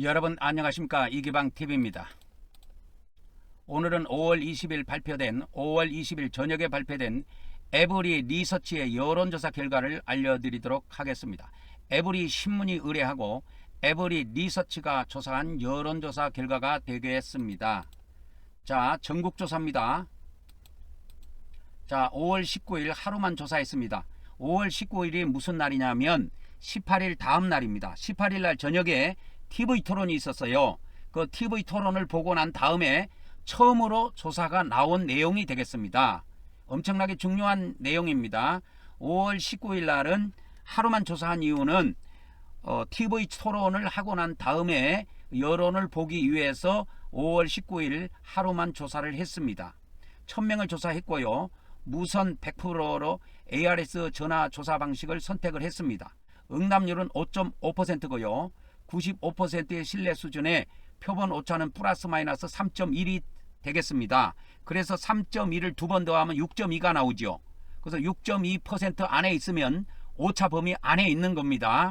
여러분 안녕하십니까? 이기방TV입니다. 오늘은 5월 20일 발표된 5월 20일 저녁에 발표된 에브리 리서치의 여론조사 결과를 알려드리도록 하겠습니다. 에브리 신문이 의뢰하고 에브리 리서치가 조사한 여론조사 결과가 되겠습니다. 자, 전국조사입니다. 자, 5월 19일 하루만 조사했습니다. 5월 19일이 무슨 날이냐면 18일 다음 날입니다. 18일 날 저녁에 TV 토론이 있었어요. 그 TV 토론을 보고 난 다음에 처음으로 조사가 나온 내용이 되겠습니다. 엄청나게 중요한 내용입니다. 5월 19일 날은 하루만 조사한 이유는 TV 토론을 하고 난 다음에 여론을 보기 위해서 5월 19일 하루만 조사를 했습니다. 1000명을 조사했고요. 무선 100%로 ARS 전화 조사 방식을 선택을 했습니다. 응답률은 5.5%고요. 95%의 신뢰 수준에 표본 오차는 플러스 마이너스 3.1이 되겠습니다. 그래서 3.1을 두 번 더하면 6.2가 나오죠. 그래서 6.2% 안에 있으면 오차 범위 안에 있는 겁니다.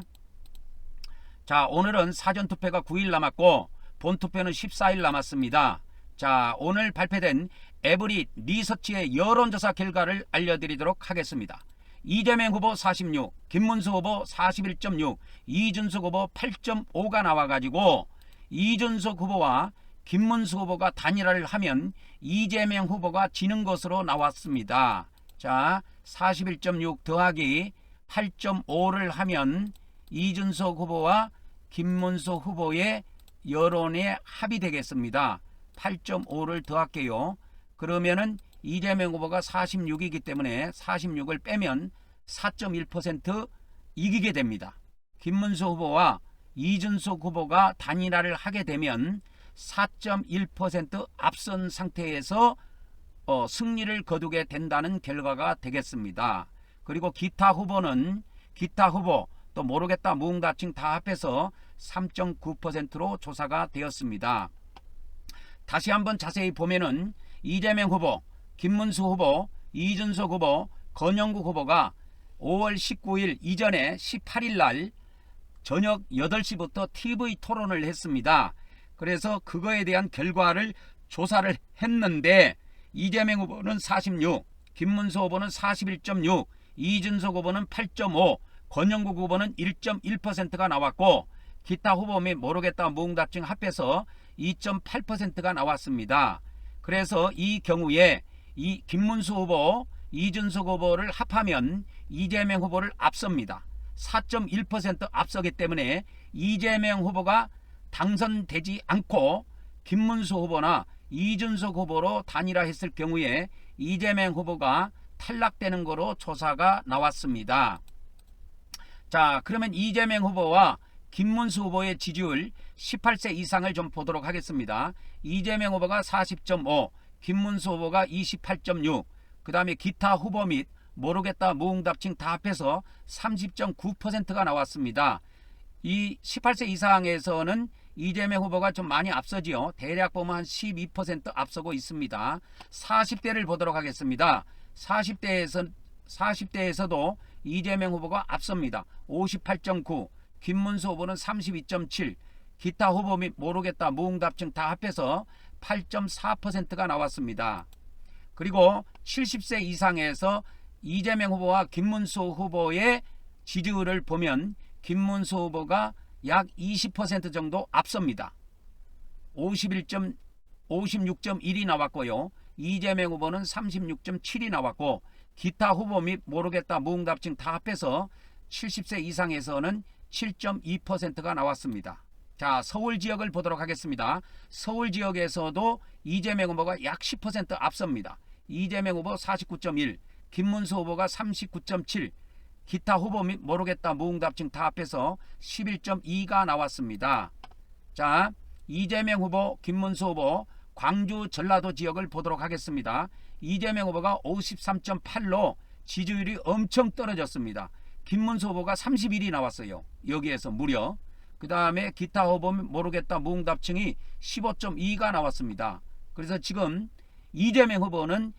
자, 오늘은 사전투표가 9일 남았고 본투표는 14일 남았습니다. 자, 오늘 발표된 에브리 리서치의 여론조사 결과를 알려드리도록 하겠습니다. 이재명 후보 46, 김문수 후보 41.6, 이준석 후보 8.5가 나와가지고 이준석 후보와 김문수 후보가 단일화를 하면 이재명 후보가 지는 것으로 나왔습니다. 자, 41.6 더하기 8.5를 하면 이준석 후보와 김문수 후보의 여론의 합이 되겠습니다. 8.5를 더할게요. 그러면은 이재명 후보가 46이기 때문에 46을 빼면 4.1% 이기게 됩니다. 김문수 후보와 이준석 후보가 단일화를 하게 되면 4.1% 앞선 상태에서 승리를 거두게 된다는 결과가 되겠습니다. 그리고 기타 후보 또 모르겠다 무응답층 다 합해서 3.9%로 조사가 되었습니다. 다시 한번 자세히 보면은 이재명 후보, 김문수 후보, 이준석 후보, 권영국 후보가 5월 19일 이전에 18일 날 저녁 8시부터 TV 토론을 했습니다. 그래서 그거에 대한 결과를 조사를 했는데 이재명 후보는 46, 김문수 후보는 41.6, 이준석 후보는 8.5, 권영국 후보는 1.1%가 나왔고 기타 후보 및 모르겠다 무응답증 합해서 2.8%가 나왔습니다. 그래서 이 경우에 이 김문수 후보, 이준석 후보를 합하면 이재명 후보를 앞섭니다. 4.1% 앞서기 때문에 이재명 후보가 당선되지 않고 김문수 후보나 이준석 후보로 단일화했을 경우에 이재명 후보가 탈락되는 거로 조사가 나왔습니다. 자, 그러면 이재명 후보와 김문수 후보의 지지율 18세 이상을 좀 보도록 하겠습니다. 이재명 후보가 40.5, 김문수 후보가 28.6, 그 다음에 기타 후보 및 모르겠다 무응답층 다 합해서 30.9%가 나왔습니다. 이 18세 이상에서는 이재명 후보가 좀 많이 앞서지요. 대략 보면 한 12% 앞서고 있습니다. 40대를 보도록 하겠습니다. 40대에서도 이재명 후보가 앞섭니다. 58.9, 김문수 후보는 32.7, 기타 후보 및 모르겠다 무응답층 다 합해서 8.4%가 나왔습니다. 그리고 70세 이상에서 이재명 후보와 김문수 후보의 지지율을 보면 김문수 후보가 약 20% 정도 앞섭니다. 56.1이 나왔고요. 이재명 후보는 36.7이 나왔고 기타 후보 및 모르겠다 무응답층 다 합해서 70세 이상에서는 7.2%가 나왔습니다. 자, 서울 지역을 보도록 하겠습니다. 서울 지역에서도 이재명 후보가 약 10% 앞섭니다. 이재명 후보 49.1, 김문수 후보가 39.7, 기타 후보 및 모르겠다 무응답층 다 합해서 11.2가 나왔습니다. 자, 이재명 후보, 김문수 후보 광주 전라도 지역을 보도록 하겠습니다. 이재명 후보가 53.8로 지지율이 엄청 떨어졌습니다. 김문수 후보가 31이 나왔어요. 여기에서 무려. 그 다음에 기타 후보 모르겠다 무응답층이 15.2가 나왔습니다. 그래서 지금 이재명 후보는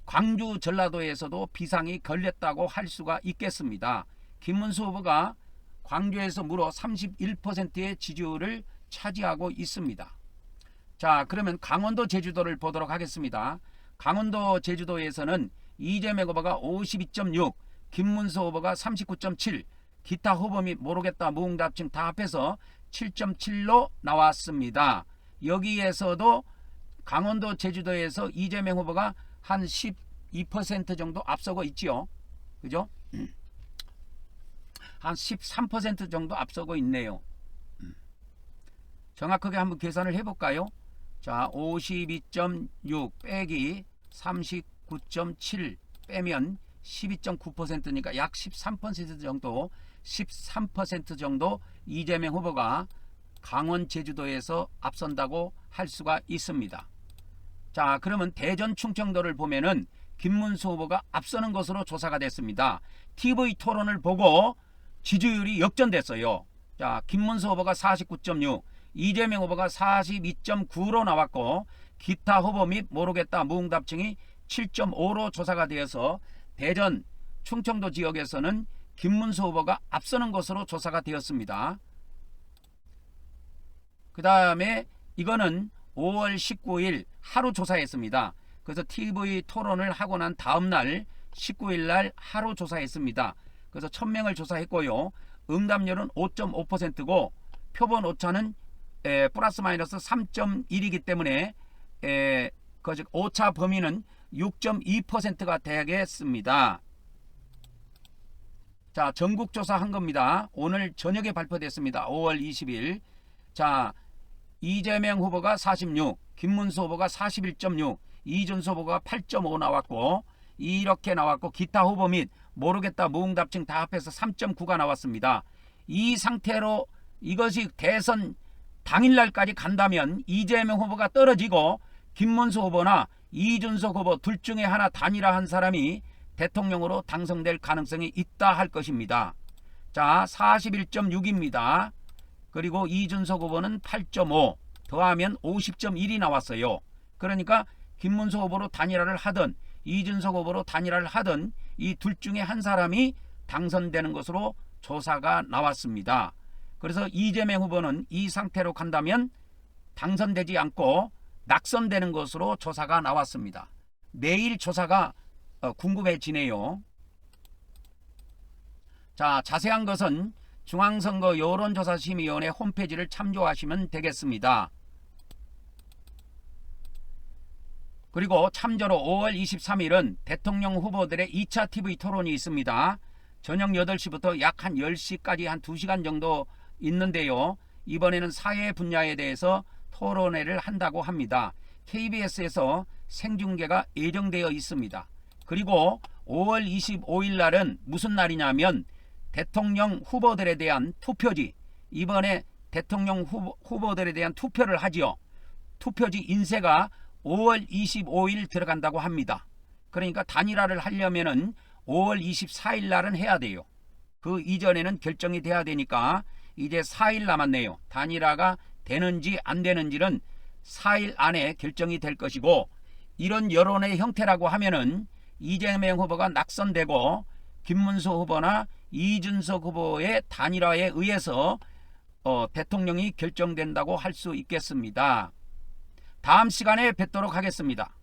광주 전라도에서도 비상이 걸렸다고 할 수가 있겠습니다. 김문수 후보가 광주에서 무려 31%의 지지율을 차지하고 있습니다. 자, 그러면 강원도 제주도를 보도록 하겠습니다. 강원도 제주도에서는 이재명 후보가 52.6, 김문수 후보가 39.7, 기타 후보 및 모르겠다 무응답증 다 합해서 7.7로 나왔습니다. 여기에서도 강원도 제주도에서 이재명 후보가 한 12% 정도 앞서고 있지요. 그죠? 한 13% 정도 앞서고 있네요. 정확하게 한번 계산을 해볼까요? 자, 52.6 빼기 39.7 빼면 12.9%니까 약 13% 정도, 13% 정도 이재명 후보가 강원 제주도에서 앞선다고 할 수가 있습니다. 자, 그러면 대전 충청도를 보면은 김문수 후보가 앞서는 것으로 조사가 됐습니다. TV 토론을 보고 지지율이 역전됐어요. 자, 김문수 후보가 49.6, 이재명 후보가 42.9로 나왔고, 기타 후보 및 모르겠다 무응답증이 7.5로 조사가 되어서 대전 충청도 지역에서는 김문수 후보가 앞서는 것으로 조사가 되었습니다. 그 다음에 이거는 5월 19일 하루 조사했습니다. 그래서 TV 토론을 하고 난 다음날 19일 날 하루 조사했습니다. 그래서 1000명을 조사했고요. 응답률은 5.5%고 표본 오차는 플러스 마이너스 3.1이기 때문에 즉 오차 범위는 6.2%가 되겠습니다. 자, 전국조사 한 겁니다. 오늘 저녁에 발표됐습니다. 5월 20일. 자, 이재명 후보가 46, 김문수 후보가 41.6, 이준석 후보가 8.5 나왔고, 이렇게 나왔고, 기타 후보 및 모르겠다 무응답증 다 합해서 3.9가 나왔습니다. 이 상태로 이것이 대선 당일날까지 간다면 이재명 후보가 떨어지고 김문수 후보나 이준석 후보 둘 중에 하나 단일화한 사람이 대통령으로 당선될 가능성이 있다 할 것입니다. 자, 41.6입니다. 그리고 이준석 후보는 8.5 더하면 50.1이 나왔어요. 그러니까 김문수 후보로 단일화를 하든 이준석 후보로 단일화를 하든 이 둘 중에 한 사람이 당선되는 것으로 조사가 나왔습니다. 그래서 이재명 후보는 이 상태로 간다면 당선되지 않고 낙선되는 것으로 조사가 나왔습니다. 내일 조사가 궁금해지네요. 자, 자세한 것은 중앙선거 여론조사심의위원회 홈페이지를 참조하시면 되겠습니다. 그리고 참조로 5월 23일은 대통령 후보들의 2차 TV 토론이 있습니다. 저녁 8시부터 약 한 10시까지 한 2시간 정도 있는데요. 이번에는 사회 분야에 대해서 토론회를 한다고 합니다. KBS에서 생중계가 예정되어 있습니다. 그리고 5월 25일 날은 무슨 날이냐면 대통령 후보들에 대한 투표지, 이번에 대통령 후보들에 대한 투표를 하지요. 투표지 인쇄가 5월 25일 들어간다고 합니다. 그러니까 단일화를 하려면은 5월 24일 날은 해야 돼요. 그 이전에는 결정이 돼야 되니까 이제 4일 남았네요. 단일화가 되는지 안 되는지는 4일 안에 결정이 될 것이고, 이런 여론의 형태라고 하면은 이재명 후보가 낙선되고 김문수 후보나 이준석 후보의 단일화에 의해서 대통령이 결정된다고 할 수 있겠습니다. 다음 시간에 뵙도록 하겠습니다.